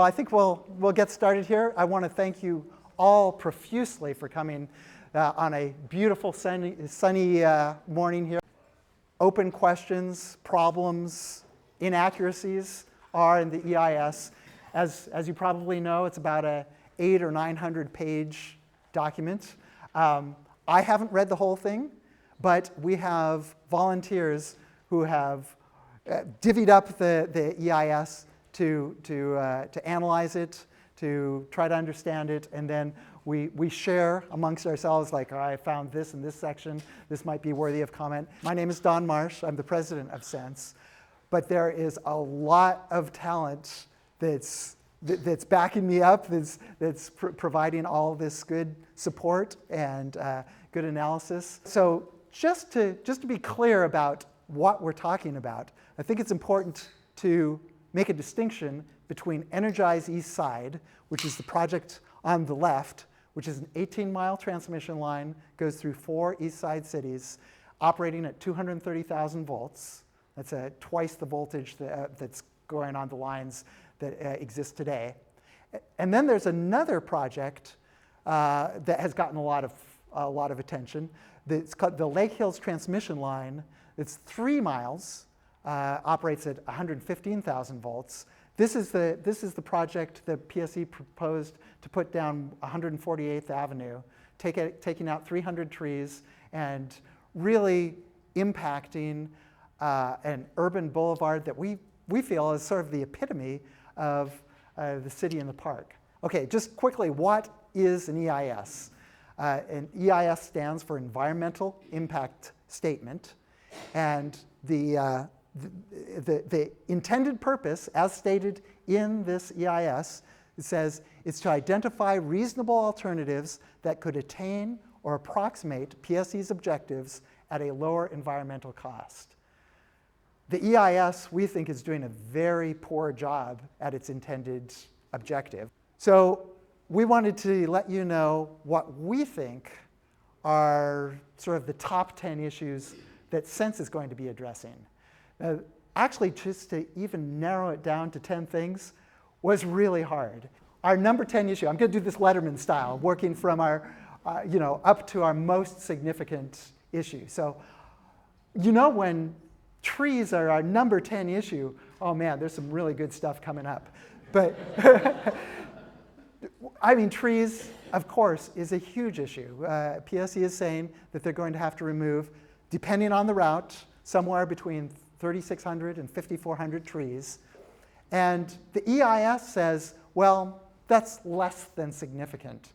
Well, I think we'll get started here. I want to thank you all profusely for coming on a beautiful sunny morning here. Open questions, problems, inaccuracies are in the EIS. As you probably know, it's about a 800 or 900 page document. I haven't read the whole thing, but we have volunteers who have divvied up the EIS to analyze it, to try to understand it, and then we share amongst ourselves, like, oh, I found this in this section, this might be worthy of comment. My name is Don Marsh, I'm the president of CENSE, but there is a lot of talent that's backing me up, that's providing all this good support and good analysis. So just to be clear about what we're talking about, I think it's important to make a distinction between Energize East Side, which is the project on the left, which is an 18-mile transmission line, goes through 4 East Side cities, operating at 230,000 volts. That's twice the voltage that's going on the lines that exist today. And then there's another project that has gotten a lot of attention. It's called the Lake Hills Transmission Line. It's 3 miles, operates at 115,000 volts. This is the project that PSE proposed to put down 148th Avenue, taking out 300 trees and really impacting an urban boulevard that we feel is sort of the epitome of the city and the park. Okay, just quickly, what is an EIS? An EIS stands for Environmental Impact Statement, and the intended purpose, as stated in this EIS, it says it's to identify reasonable alternatives that could attain or approximate PSE's objectives at a lower environmental cost. The EIS, we think, is doing a very poor job at its intended objective. So we wanted to let you know what we think are sort of the top 10 issues that CENSE is going to be addressing. Actually, just to even narrow it down to 10 things was really hard. Our number 10 issue, I'm going to do this Letterman style, working from our, up to our most significant issue. So, when trees are our number 10 issue, oh man, there's some really good stuff coming up. But, I mean, trees, of course, is a huge issue. PSE is saying that they're going to have to remove, depending on the route, somewhere between 3,600 and 5,400 trees. And the EIS says, well, that's less than significant.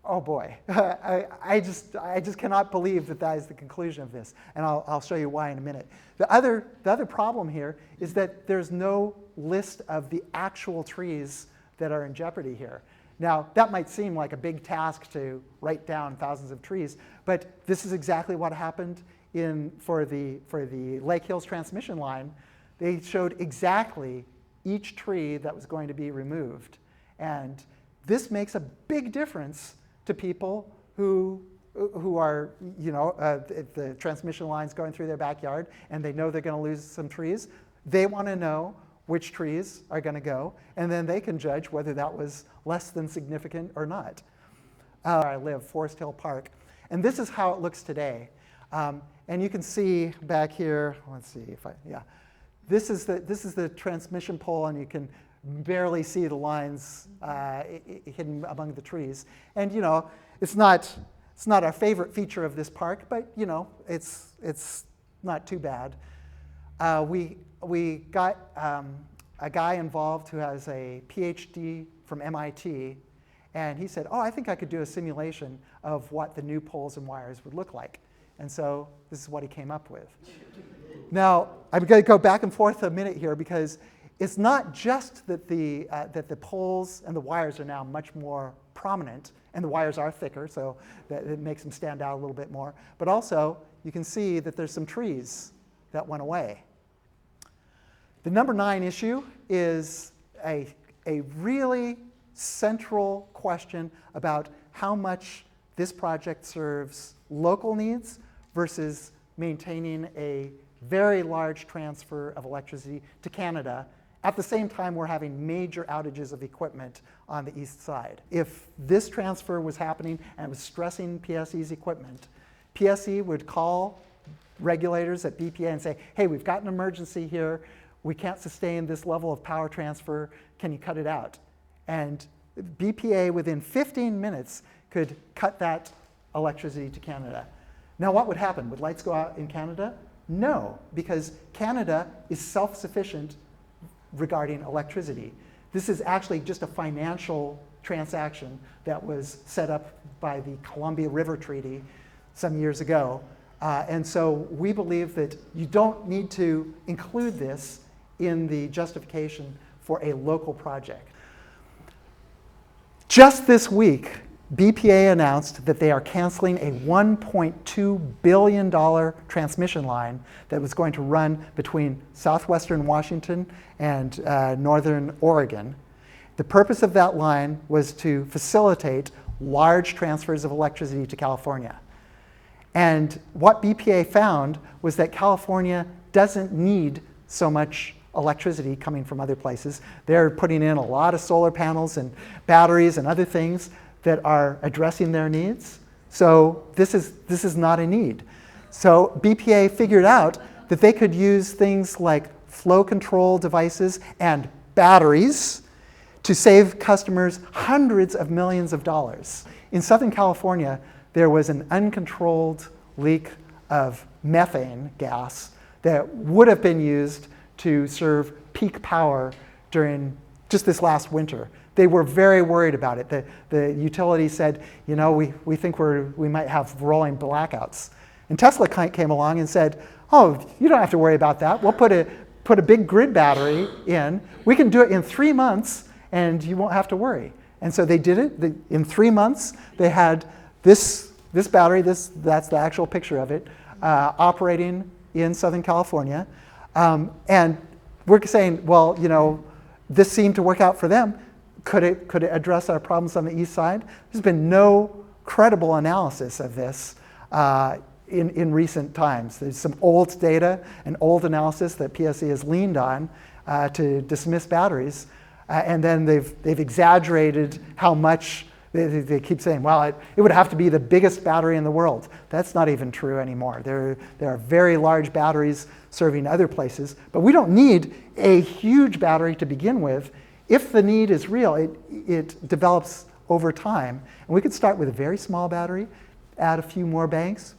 Oh boy, I just cannot believe that is the conclusion of this. And I'll show you why in a minute. The other problem here is that there's no list of the actual trees that are in jeopardy here. Now, that might seem like a big task to write down thousands of trees, but this is exactly what happened for the Lake Hills transmission line. They showed exactly each tree that was going to be removed. And this makes a big difference to people who are, the transmission line's going through their backyard and they know they're going to lose some trees. They want to know which trees are going to go, and then they can judge whether that was less than significant or not. I live, Forest Hill Park. And this is how it looks today. And you can see back here, let's see if this is the transmission pole, and you can barely see the lines hidden among the trees. And it's not our favorite feature of this park, but it's not too bad. We got a guy involved who has a PhD from MIT, and he said, oh, I think I could do a simulation of what the new poles and wires would look like. And so this is what he came up with. Now, I'm going to go back and forth a minute here, because it's not just that the poles and the wires are now much more prominent, and the wires are thicker, so that it makes them stand out a little bit more. But also, you can see that there's some trees that went away. The number 9 issue is a really central question about how much this project serves local needs versus maintaining a very large transfer of electricity to Canada At the same time, we're having major outages of equipment on the east side. If this transfer was happening and was stressing PSE's equipment, PSE would call regulators at BPA and say, hey, we've got an emergency here. We can't sustain this level of power transfer. Can you cut it out? And BPA, within 15 minutes, could cut that electricity to Canada. Now, what would happen? Would lights go out in Canada? No, because Canada is self-sufficient regarding electricity. This is actually just a financial transaction that was set up by the Columbia River Treaty some years ago. And so we believe that you don't need to include this in the justification for a local project. Just this week, BPA announced that they are canceling a $1.2 billion transmission line that was going to run between southwestern Washington and northern Oregon. The purpose of that line was to facilitate large transfers of electricity to California. And what BPA found was that California doesn't need so much electricity coming from other places. They're putting in a lot of solar panels and batteries and other things that are addressing their needs. So this is not a need. So BPA figured out that they could use things like flow control devices and batteries to save customers hundreds of millions of dollars. In Southern California, there was an uncontrolled leak of methane gas that would have been used to serve peak power during just this last winter. They were very worried about it. The utility said, you know, we think we might have rolling blackouts. And Tesla came along and said, oh, you don't have to worry about that. We'll put a big grid battery in. We can do it in 3 months, and you won't have to worry. And so they did it. In 3 months, they had this battery, that's the actual picture of it, operating in Southern California. And we're saying, well, you know, this seemed to work out for them. Could it address our problems on the east side? There's been no credible analysis of this in recent times. There's some old data and old analysis that PSE has leaned on to dismiss batteries. And then they've exaggerated how much. They keep saying, well, it would have to be the biggest battery in the world. That's not even true anymore. There are very large batteries serving other places, but we don't need a huge battery to begin with. If the need is real, it develops over time. And we could start with a very small battery, add a few more banks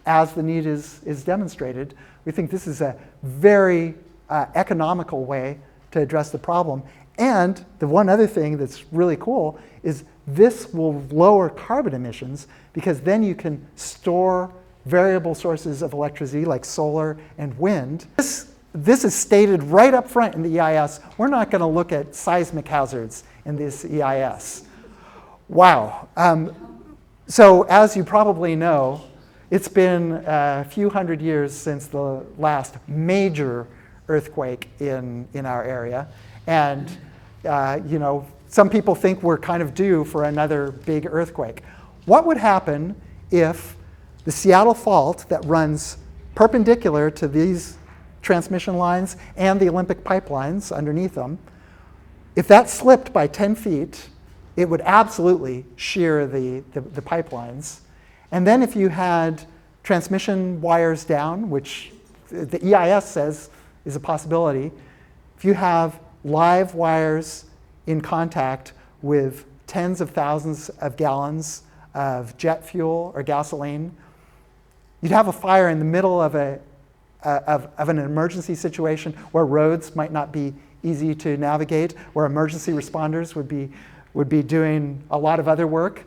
as the need is demonstrated. We think this is a very economical way to address the problem. And the one other thing that's really cool is this will lower carbon emissions, because then you can store variable sources of electricity like solar and wind. This is stated right up front in the EIS. We're not going to look at seismic hazards in this EIS. Wow. So as you probably know, it's been a few hundred years since the last major earthquake in our area. And you know, some people think we're kind of due for another big earthquake. What would happen if the Seattle Fault that runs perpendicular to these transmission lines and the Olympic pipelines underneath them, if that slipped by 10 feet, it would absolutely shear the pipelines. And then if you had transmission wires down, which the EIS says is a possibility, if you have live wires in contact with tens of thousands of gallons of jet fuel or gasoline, you'd have a fire in the middle of an emergency situation where roads might not be easy to navigate, where emergency responders would be doing a lot of other work.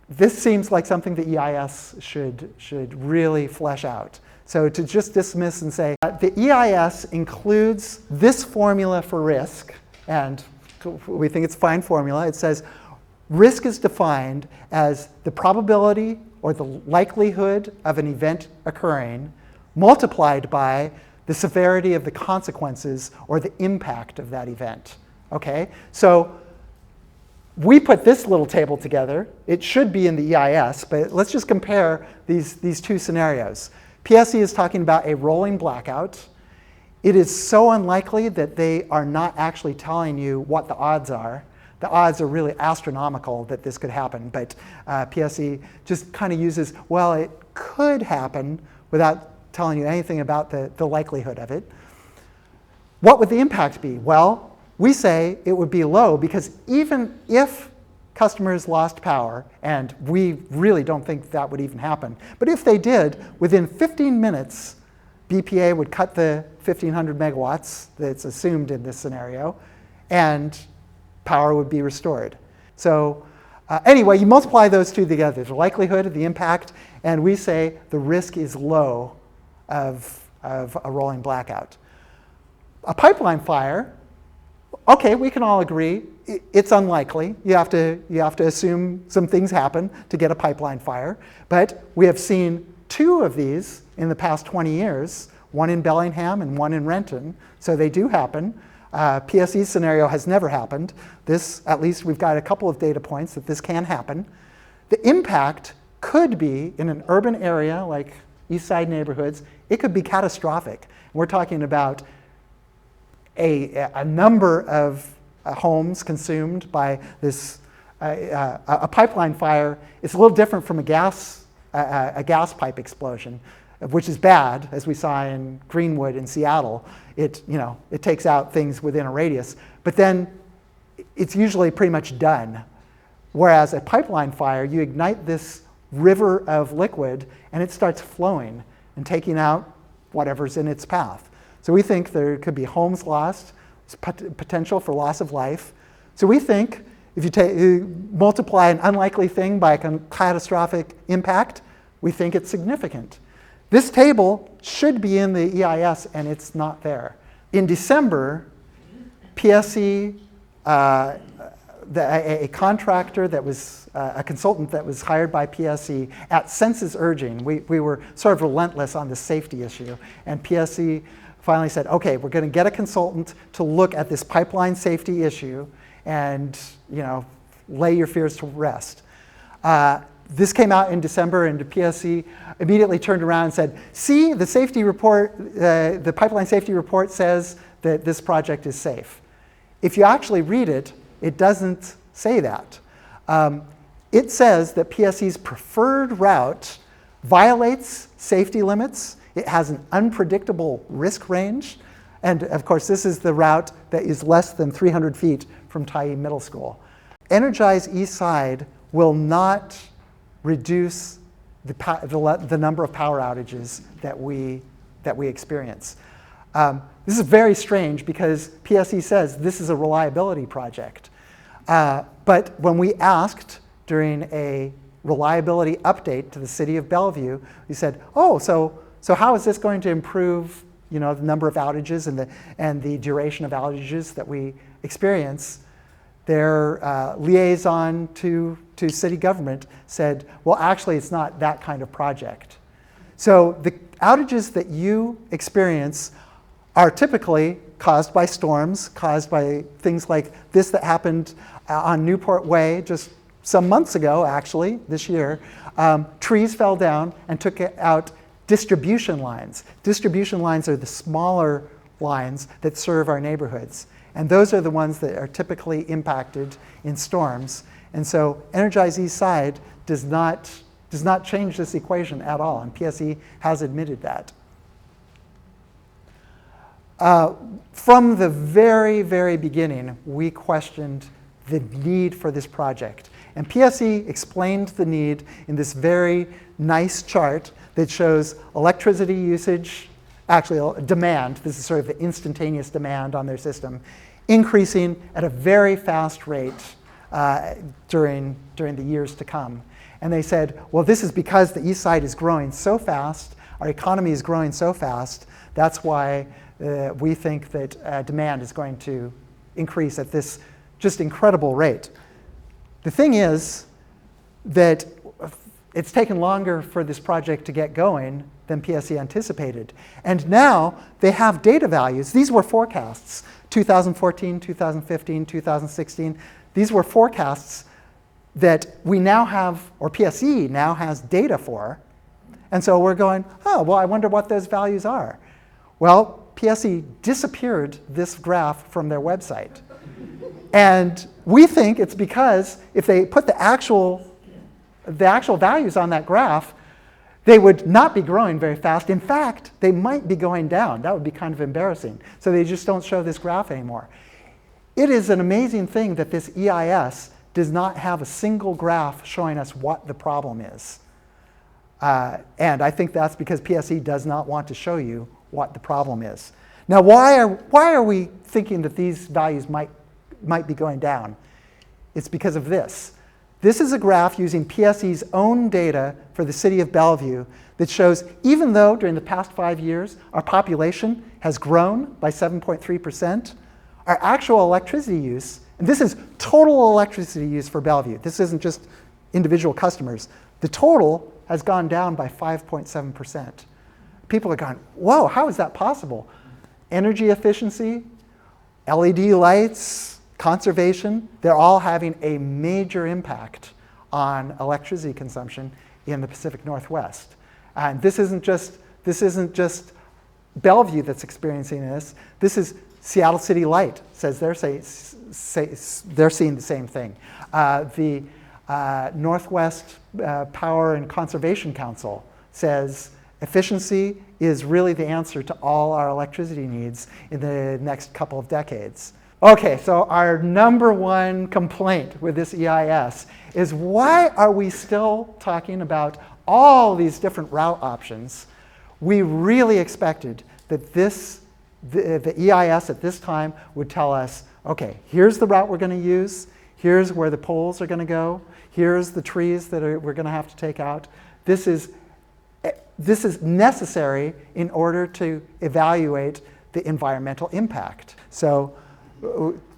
This seems like something the EIS should really flesh out. So to just dismiss and say, the EIS includes this formula for risk, and we think it's a fine formula. It says risk is defined as the probability or the likelihood of an event occurring multiplied by the severity of the consequences or the impact of that event. Okay? So we put this little table together. It should be in the EIS, but let's just compare these two scenarios. PSE is talking about a rolling blackout. It is so unlikely that they are not actually telling you what the odds are. The odds are really astronomical that this could happen, but PSE just kind of uses, well, it could happen without telling you anything about the likelihood of it. What would the impact be? Well, we say it would be low because even if customers lost power, and we really don't think that would even happen, but if they did, within 15 minutes, BPA would cut the 1,500 megawatts that's assumed in this scenario, and power would be restored. So anyway, you multiply those two together, the likelihood of the impact, and we say the risk is low of a rolling blackout. A pipeline fire, okay, we can all agree, it's unlikely. You have to assume some things happen to get a pipeline fire, but we have seen 2 of these in the past 20 years, one in Bellingham and one in Renton, so they do happen. PSE's scenario has never happened. This, at least we've got a couple of data points that this can happen. The impact could be, in an urban area like East Side neighborhoods, it could be catastrophic. We're talking about a number of homes consumed by this, a pipeline fire. It's a little different from a gas pipe explosion, which is bad, as we saw in Greenwood in Seattle. It takes out things within a radius, but then it's usually pretty much done. Whereas a pipeline fire, you ignite this river of liquid and it starts flowing and taking out whatever's in its path. So we think there could be homes lost, potential for loss of life. So we think if you multiply an unlikely thing by a catastrophic impact, we think it's significant. This table should be in the EIS, and it's not there. In December, PSE, a contractor that was a consultant that was hired by PSE at CENSE's urging, we were sort of relentless on the safety issue, and PSE finally said, okay, we're going to get a consultant to look at this pipeline safety issue and lay your fears to rest. This came out in December, and the PSE immediately turned around and said, see, the safety report, the pipeline safety report says that this project is safe. If you actually read it, it doesn't say that. It says that PSE's preferred route violates safety limits. It has an unpredictable risk range. And of course, this is the route that is less than 300 feet from Tyee Middle School. Energize East Side will not reduce the number of power outages that we experience. This is very strange because PSE says this is a reliability project. But when we asked during a reliability update to the city of Bellevue, we said, oh, so how is this going to improve the number of outages and the duration of outages that we experience? Their liaison to city government said, well, actually, it's not that kind of project. So the outages that you experience are typically caused by storms, caused by things like this that happened on Newport Way just some months ago, actually, this year. Trees fell down and took out distribution lines. Distribution lines are the smaller lines that serve our neighborhoods. And those are the ones that are typically impacted in storms. And so Energize East Side does not change this equation at all, and PSE has admitted that. From the very, very beginning, we questioned the need for this project. And PSE explained the need in this very nice chart that shows electricity usage, actually demand, this is sort of the instantaneous demand on their system, increasing at a very fast rate during the years to come. And they said, well, this is because the East Side is growing so fast, our economy is growing so fast, that's why we think that demand is going to increase at this just incredible rate. The thing is that it's taken longer for this project to get going than PSE anticipated. And now they have data values. These were forecasts, 2014, 2015, 2016. These were forecasts that we now have, or PSE now has data for. And so we're going, oh, well, I wonder what those values are. Well, PSE disappeared this graph from their website. And we think it's because if they put the actual values on that graph, they would not be growing very fast. In fact, they might be going down. That would be kind of embarrassing. So they just don't show this graph anymore. It is an amazing thing that this EIS does not have a single graph showing us what the problem is. And I think that's because PSE does not want to show you what the problem is. Now, why are we thinking that these values might be going down? It's because of this. This is a graph using PSE's own data for the city of Bellevue that shows even though during the past 5 years our population has grown by 7.3%, our actual electricity use, and this is total electricity use for Bellevue. This isn't just individual customers. The total has gone down by 5.7%. People are going, whoa, how is that possible? Energy efficiency, LED lights, conservation, they're all having a major impact on electricity consumption in the Pacific Northwest. And this isn't just Bellevue that's experiencing this. This is Seattle City Light says they're seeing the same thing. The Northwest Power and Conservation Council says efficiency is really the answer to all our electricity needs in the next couple of decades. Okay, so our number one complaint with this EIS is why are we still talking about all these different route options? We really expected that the EIS at this time would tell us, okay, here's the route we're going to use, here's where the poles are going to go, here's the trees that we're going to have to take out. This is necessary in order to evaluate the environmental impact. So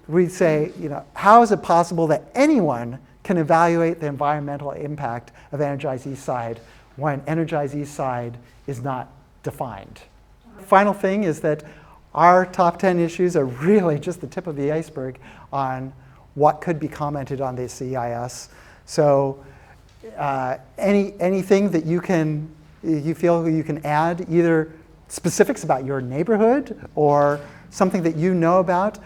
we'd say, how is it possible that anyone can evaluate the environmental impact of Energize East Side when Energize East Side is not defined? Final thing is that our top 10 issues are really just the tip of the iceberg on what could be commented on this EIS. So anything that you feel you can add, either specifics about your neighborhood or something that you know about,